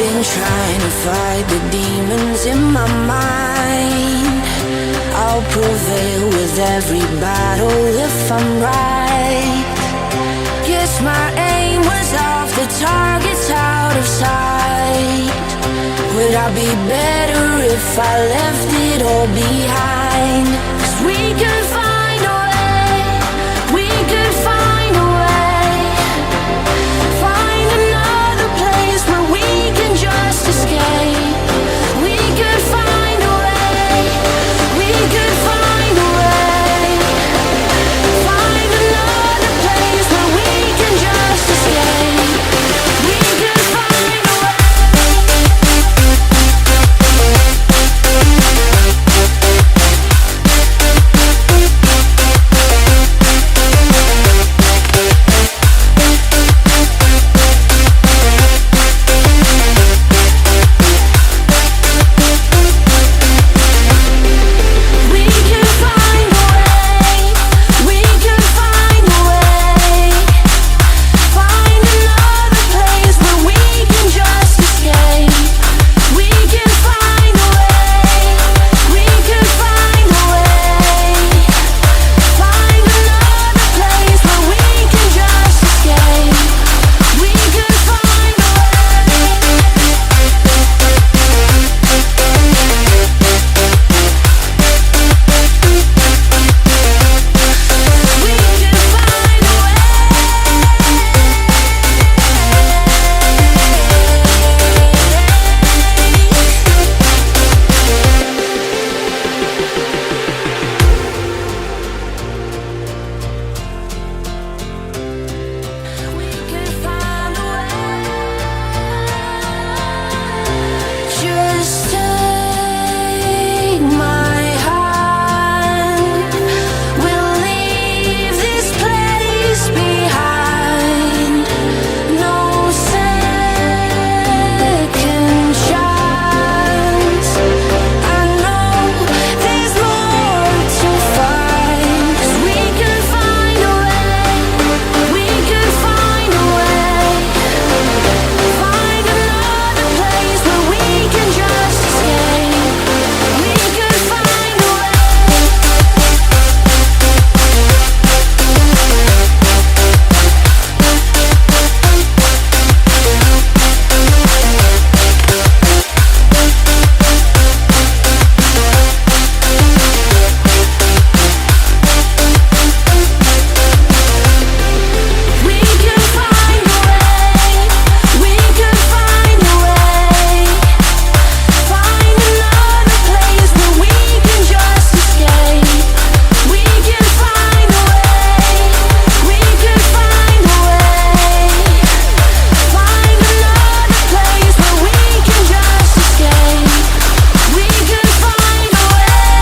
been trying to fight the demons in my mind. I'll prevail with every battle if I'm right. Guess my aim was off, the target's out of sight. Would I be better if I left it all behind? 'Cause we could find a way, we could find a way. Find another place where we can just escape. We could find a way, we could find a way. Find another place where we can just escape. We could find a way. We could find a way, we could find a way. Find another place where we can just escape. We could find a way, we could find a way. Find another place where we can just escape. We could find a way. We could find a way. We could find a way. Just take my hand. We'll leave this place behind. No second chance. I know there's more to find. 'Cause we could find a way, we could find a way. Find another place where we can just escape. We could find a way. We could find a way, we could find a way. Find another place where we can just escape. We could find a way, we could find a way. Find another place where we can just escape. We could find a way.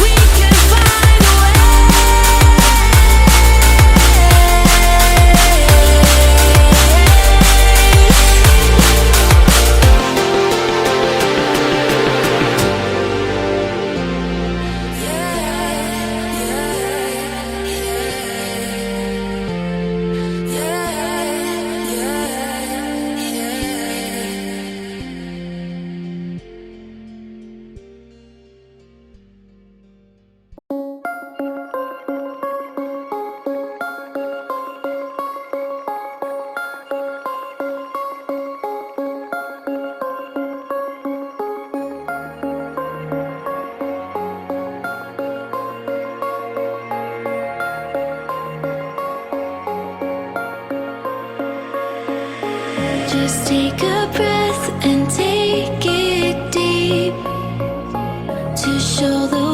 We could find a way. Just take a breath and take it deep to show the